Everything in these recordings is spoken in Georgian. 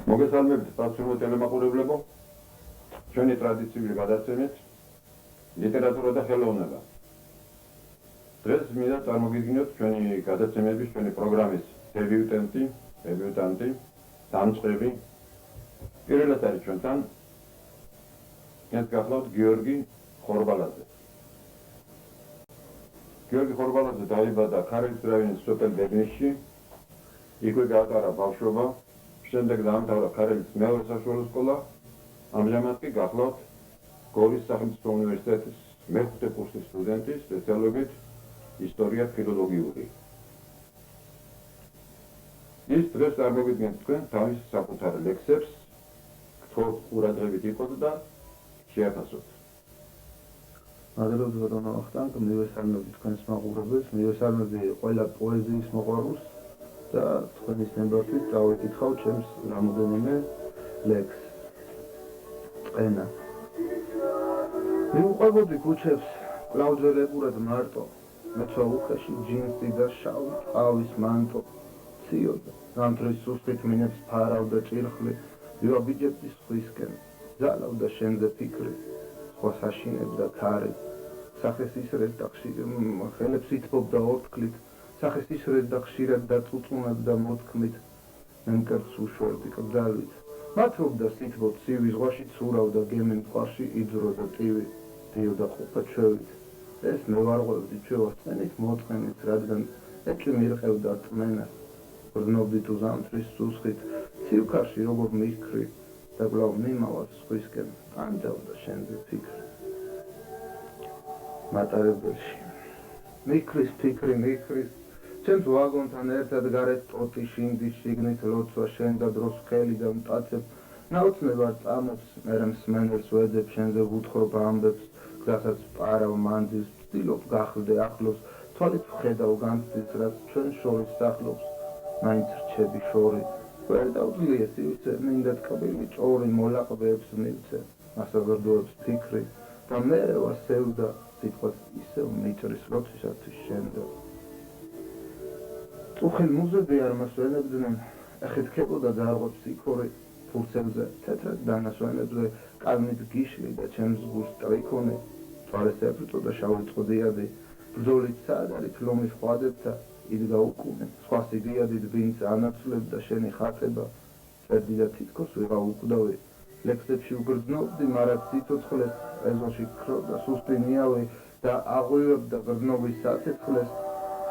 მოგესალმებით სასურვო ტელემაყურებლებო, ჩვენი ტრადიციული გადაცემით ლიტერატურა და ხელოვნება. დღეს მინდა წარმოგიდგინოთ ჩვენი გადაცემების, ჩვენი პროგრამის დებიუტანტი, დამწყები. პირველად არის ჩვენთან ეს გახლავთ გიორგი ხორბალაძე. გიორგი ხორბალაძე დაიბადა ქარელის რაიონის სოფელ ბეგნისში, იქვე გაატარა ბავშვობა. შემდეგ დაამთავრა ქარელის მეორე საშუალო სკოლა, ამჟამად კი გახლავთ გორის სახელმწიფო უნივერსიტეტის მეხუთე კურსის სტუდენტი, სპეციალობით ისტორია ფილოლოგიური. ის დღეს წარმოგიდგენთ თქვენ თავის საკუთარ ლექსებს, გთხოვთ ყურადღებით იყოთ და შეაფასოთ. Adevărul bătrânul Ahtan, când mivesarmedi თქვენს მაყურებელს, მივესალმები ყველა პოეზიის მოყვარულს და თქვენის ნებართვით დავიკითხავ ჩემს რამოდენიმე ლექსს. ენა. მიუყვებოდი ქუჩებს კлауძველებურად მარტო, მეცვა უხეში ჯინსი და შავი ყავის მანტო. ციოდა, რამდრის სუსტით მინებს ფარავდა ჭირხლი, ვიაბიჯებდი სხვისკენ, ძალავდა შენზე ფიქრი, სხვა საშინებდა ქარი. სახეს ისრეთ და ხელებს ითბობდა ორთქლით, სახეს ისრეთ და ხშირად დაწუწუნებდა მოთქმით, მემკერდს უშვერდი კბძალვით. მათრობდა სითბო ცივი ზღვაში ცურავდა გემი მტკვარში იძროდა ტივი, დიოდა ყოფა ჩვევით. ეს მე ვარღვევდი ჩვევას წენით მოწყენით, რადგან ეჭვი მირყევდა რწმენას. ბრნობდით უზამთრის სუსხით, ცივქარში როგორ მიქრი და კვლავ მიმავას სხვისკენ, ანჯავდა შენზე ფიქრი. მატარებელში მიქრის ფიქრი მიქრის, ჩემს ვაგონთან ერთად გარეთ ტოტი შინდის შიგნით ლოცვა შენ და დროს ხელი და მტაცებ, ნაოცნებად წამებს, მერე მსმენელს ვეძებ შენზე ვუთხრობ ამბებს, გზასაც პარავ მანძილს, ვცდილობ გახლდე ახლოს, თვალით ვხედავ განცდის, რაც ჩვენ შორის სახლობს, მაინც რჩები შორი, ვერ დავძლია სივცე, მინდა ტკბილი ჭორი მოლაყბებს მივცე, მასაგრდოებს ფიქრი და მერე ვასევდა სიტყვას ისევ მიჭრის როცისათვის შენდა. წუხილ მუზები არ მასვენებდნენ, ეხეთქებოდა ძარღვებს იქორი, ფურცელზე, თეთრად დანასვენებზე, კალმით გიშლი და ჩემს გულს ტრიქონი, თვალეს ეფრწოდა შავი წყდიადი, ბრძოლით სად არის ლომის ხვადებთა, იდგა უკუნე, სხვა სიგიადით ბინც ანაცვლებდა შენი ხატება, წერდი და თითქოს ვიღა უკვდავი, ლექსებში ვგრძნობდი, მარად სიცოცხლეს, ეზოში ქრობდა სუსტი ნიავი და აღვივებდა გრძნობის საცეცხლეს,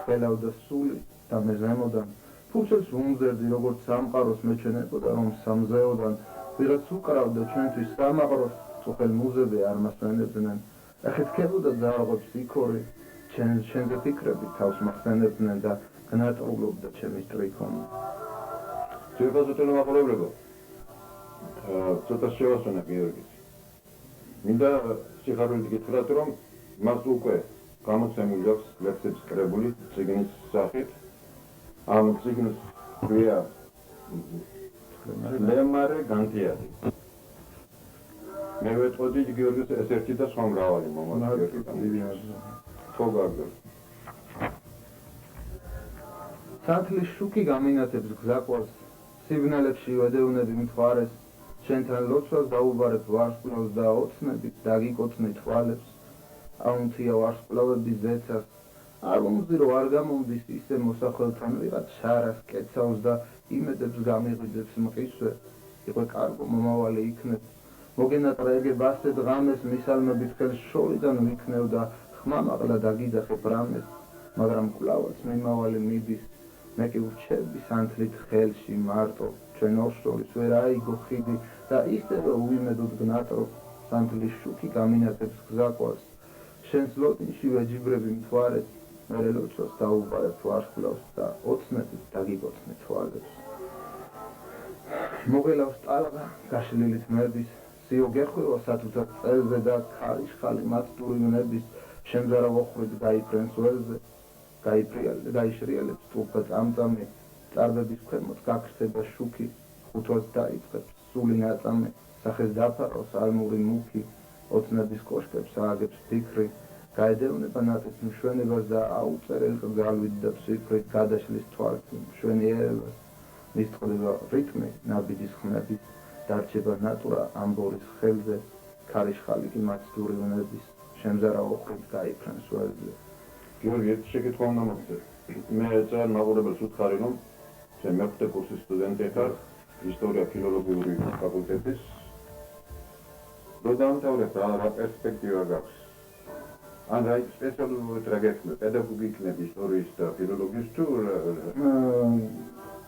ხელავდა სული და მე ზემოდან, ფურცელს ვუმზერდი, როგორც სამყაროს მეჩვენებოდა, რომ სამზეოდან, ვიღაც უკრავდა ჩვენთვის სამაღროს, წუხელ მუზები არ მასვენებდნენ, ეხეთქებოდა ძარღვებს იქორი, შენზე ფიქრები თავს მახსენებდნენ და გნატრულობდა ჩემის ტრიქონი. შეფასო ტელემაყურებლებო, ცოტა შევასვენა გიორგის. მინდა სიხარულით გითხრათ, რომ მას უკვე გამოცემული აქვს ლექსების კრებული წიგნის სახით. ამ წიგნს ქვია ლემარე განთიადი. მე ვეტყოდი გიორგის ეს ერთი და სხვა მრავალი მომავალ. სათლის შუქი გამინათებს გზაყვას, სიბნელებში ვედევნები მთვარეს, შენთან ლოცვას დაუბარებ ვარსკვლავს და ოცნებით დაგიკოცნი თვალებს, აუნთია ვარსკვლავების ზეცას, არ უმზირო არ გამომდის ისე მოსახელთან ვიღაც შარას კეცავს და იმედებს გამიღვიძებს მყისვე, იყვე კარგო მომავალი იქნებ, მოგენატრეგებ ასეთ ღამეს მისალმებით ხელს შორიდან ვიქნევ და ხმამაღლა დაგიძახებ რამეს, მაგრამ კვლავაც მიმავალი მიდის, მე კი ვრჩები სანთლით ხელში მარტო, ჩვენ ორ შორის ვერ აიგო ხიდი და ისევე უიმედოდ გნატრო, სანთლის შუქი გამინათებს გზაყვას, შენს ლოდინში ვეჯიბრები მთვარეს, მერე ლოცვას დაუბარებ ვარსკვლავს და ოცნებით დაგიკოცნი თვალებს. მოგელავს ტალღა გაშლილით მერდის, სიო გეხვევა სათუთად წელზე და ქარიშხალი მათდური ვნების, შემზარა ვოხრით გაიფრენს ველზე, გაიშრიალებს ტურფა წამწამი, წარბების ქვემოთ გაქრთება შუქი, ხუთვას დაიწყებს სული ნაწამი, სახეს დაფარავს ალმური მუქი, ოცნების კოშკებს ააგებს ფიქრი, გაედევნება ნატის მშვენებას და აუწერელ ყძალვით და ფსიქრით გადაშლის თვალს მშვენიერებას, მისწყდება რიტმი, ნაბიჯის ხმების დარჩება ნატურა ამბორის ხელზე, ქარიშხალი კი მაცდური უნების შემზარავ ხრით გაიფრენს ველზე. გიორგი, ერთი შეკითხვა უნდა მოგწერ. მე ძალიან მაყურებელს ვუთხარი, რომ შენ მეხუთე კურსის სტუდენტი ხარ, ისტორია ფილოლოგიური ფაკულტეტის. რო დაამთავრებ, რა პერსპექტივა გაქვს? ან რა სპეციალურად რა გექნება? პედაგოგი იქნება ისტორიის და ფილოლოგიის თუ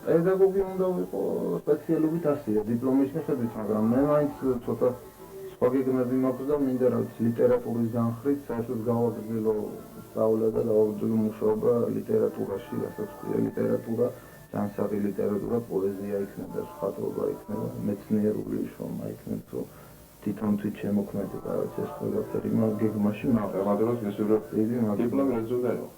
პედაგოგი უნდა ვიყო სპეციალობით ასია, დიპლომის მიხედვით, მაგრამ მე მაინც ცოტა სხვა გეგმები მაქვს და მინდა რა ვიცი, ლიტერატურის განხრით საერთოდ გავაგრძელო სწავლა და გავაგრძელო მუშაობა ლიტერატურაში, რასაც ქვია ლიტერატურა, ჯანსაღი ლიტერატურა, პოეზია იქნება, მხატვრობა იქნება, მეცნიერული შრომა იქნება, თუ თვითონ თვით შემოქმედება, რაც ეს ყველაფერი მაგ გეგმაში მაქვს. ამადროს მისურვებ დიპლომი რა ზონდაო?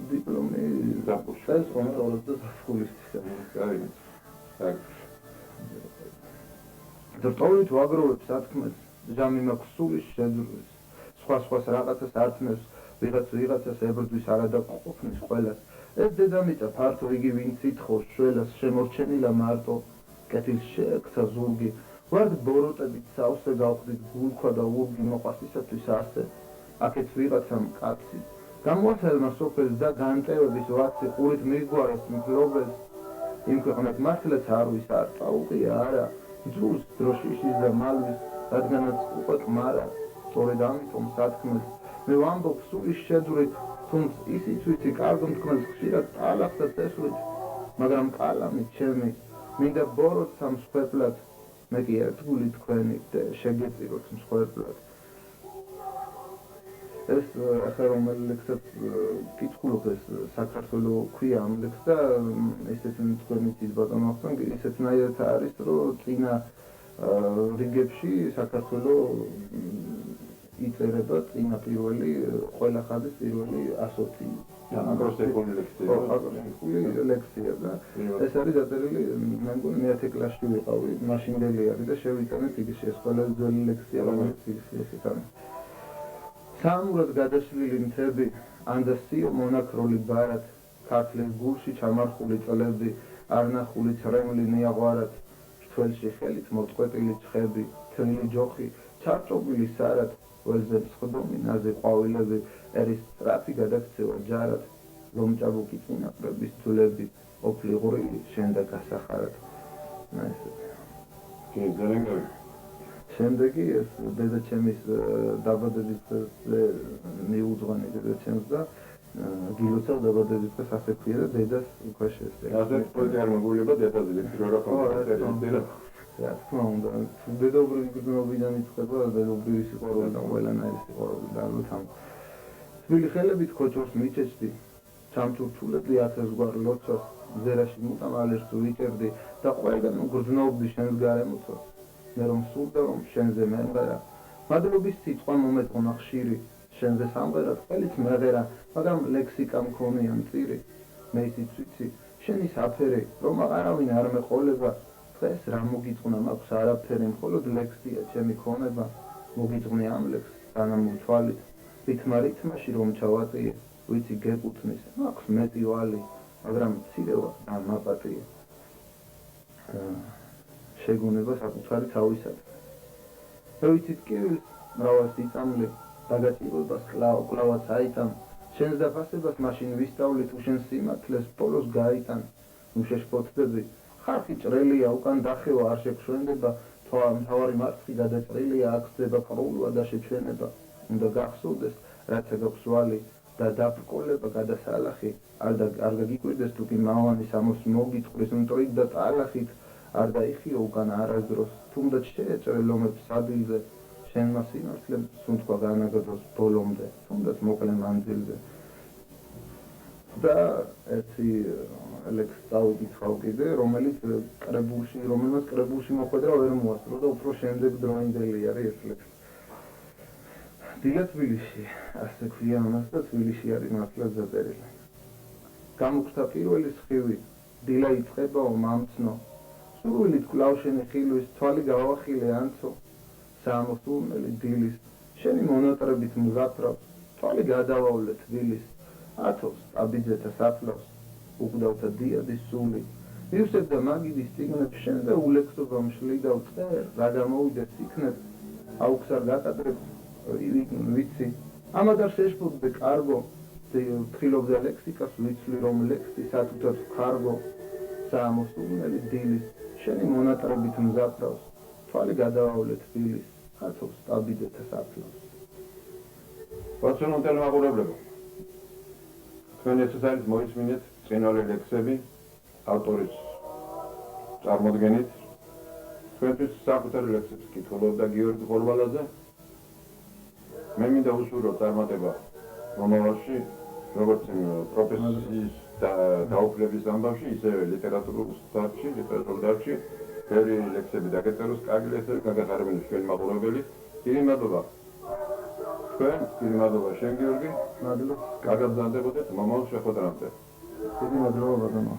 დიპლომი დაფუძნეს კონტროლს და საფულისთისა. კაი. так. დორტოვით ვაგროვებ სათქმეს, ჟამი მაქვს სულის შეძრულს. სხვას რაღაცას ართმევს, ვიღაცას ებრძვის არადაყოფნის ყველას. ეს დედამიწა ფართო იგი ვინც ითხოვს შველას შემორჩენილა მარტო კეთილს შეექცა ზურგი. ვარდ ბოროტებით სავსე გავხდით გულქვა და ურგი მოყვასისათვის ასე. აქეთ ვიღაცამ კაცი გამოასალმა სოფელს და განტევების ვაცი ყურით მიგვარეს მფლობელს. იმ ქვეყნად მართლაც არ ვის არ წაუყია არა. ძრუს დროშიშის და მალვის, რადგანაც უკვე ყმარა, სწორედ ამიტომ სათქმელს მე ვამბობ სულის შეძვრით, თუმც ისიც ვიცი კარგ მთქმელს ხშირად ტალახს და წესვრით, მაგრამ კალამი ჩემი, მინდა ბოროტ სამსხვერპლად, მე კი ერთგული თქვენი და შეგეწიროთ მსხვერპლად. ეს ახლა რომელი ლექსად კითხულობ ეს საქართველოს ქვია ამ ლექსს და ესეც თქვენი თვით ბატონო ახსენ ისეთნაირად არის რომ წინა რიგებში საქართველოს იწერება წინა პირველი ყველა ხაზის პირველი 120 აკროსტიკული ლექსია. აკროსტიკული ლექსია და ეს არის დაწერილი მე მგონი მე-10 კლასში ვიყავი მაშინდელი არის და შევიტანეთ იგივე ეს ყველა ძველი ლექსია რომელიც ის არის. სამურად გადაშლილი მთები, ანდასიო მონაქროლი ბარად, ქართლის გულში ჩამარხული წლები, არნახული ცრემლი ნიაღვარად, რთველში ხელით მოწყვეტილი ცხები, თლილი ჯოხი, ჩარჭობილი სარად, ველზე მსხდომი ნაზი ყვავილები, ერის სწრაფი გადაქცევა ჯარად, ლომჭაბუკი წინაპრების ძვლები, ოფლი ღვრილი შენ და გასახარად. ძალიან კარგი. შემდეგი ეს დედაჩემის დაბადების დღე მიუძღვენი დედაჩემს და გილოცავ დაბადების დღეს ასე ქვია და დედას უკვე შეესწრება. ასე პოეტი არ მოგულება დედაზე ლექსი რა ხომ წერია. რა თქმა უნდა, დედობრივი გრძნობიდან იწყება დედობრივი სიყვარული და ყველანაირი სიყვარული და ალბათ ამ თბილი ხელებით ქოჩორს მიჩეჭდი, ჩამჩურჩულები 1000 გვარ ლოცვას, ზერაში მუტამალებს ვიჭერდი და ყველგან გრძნობდი შენს გარემოცვას. მე რომ სურდა რომ შენზე მემღერა, მადლობის სიტყვა მომეწონა ხშირი, შენზე სამღერად ყველით მეღერა, მაგრამ ლექსიკა მქონია მწირი, მე ისიც ვიცი, შენი საფერი, რომ არავინ არ მეყოლება, დღეს რა მოგიწყვნა მაქვს არაფერი, მხოლოდ ლექსია ჩემი ქონება, მოგიწვნე ამ ლექსს სანამ თვალით, რითმა რითმაში რომ ჩავატიე, ვიცი გეკუთვნის, მაქვს მეტი ვალი, მაგრამ მცირევა და მაპატიე. შეგუნება საკუთარი თავისად. მე ვიცით კივილს მრავალს იწამლე, დაგაჭირებას კლავაც აიტან, შენს დაფასებას მაშინ ვისწავლი თუ შენს სიმართლეს ბოლოს გაიტან, ნუ შეშფოთდები, ხარხი ჭრელია, უკან დახევა არ შეგშვენდება, მთავარი მარცხი გადაჭრილია, აქ ხდება ყრულა და შეჩვენება, უნდა გახსოვდეს, რაცა გაქვს ვალი და დაბრკოლება გადასალახი, არ გაგიკვირდეს თუ კი მავანი სამოს მოგიტყვრის მტრით და ტალახით, არ დაიხიო უკან არასდროს, თუნდაც შეეჭრე ლომებს სადილზე, შენმა სიმართლემ სუნთქვა განაგრძოს ბოლომდე, თუნდაც მოკლე მანძილზე. და ერთი ლექსი წავიკითხავ კიდე, რომელმაც კრებულში მოხვედრა ვერ მოასწრო და უფრო შემდეგ დროინდელი არის ეს ლექსი. დილა თბილისში, ასე ქვია ამას და თბილისში არის მართლაც დაწერილი. გამოგხდა პირველი სხივი, დილა იწყებაო მამცნო, სურვილით კლავშენი ხილვის, თვალი გავახილე ანცო, სამოსურმელი დილის, შენი მონოტრებით მზაფრავს, თვალი გადავავლე თბილის, ათოს აბიძეთა საფლავს, უკვდავთა დიადის სული, მივსებდა მაგიდის წიგნებს შენ და ულექსობა მშლიდავ წერ, რა გამოვიდეს იქნებ, აუქს არ გაკატრებ, ვიცი. ამად არ შეშფოთდე კარგო, ფრილობდა ლექსიკას, ვიცვლი რომ ლექსი სათუთად ვქარგო, საამოსულნელი დილის, შენი მონატრებით მზაფრავს, თვალი გადავავლე თბილის, ხათობს სტაბიძეთა საფლავს. ბატონო ტელემაყურებლებო, თქვენ ეცეთ არის მოისმინეთ წინვალე ლექსები, ავტორის წარმოდგენით, თქვენთვის საკუთარ ლექსებს კითხულობდა გიორგი ხორბალაძე. მე მინდა უსურვო წარმატება მომავალში, როგორც პროფესიის დაუფლების ამბავში, ისევე ლიტერატურულ დარგში, ბევრი ლექსები დაგეწეროს, კარგი ლექსები გაგახარებინოს ჩვენი მაყურებელი. დიდი მადლობა. თქვენ, დიდი მადლობა შენ გიორგი. მადლობა. კარგად ბრძანდებოდეთ მომავალ შეხვედრამდე. დიდი მადლობა ბატონო.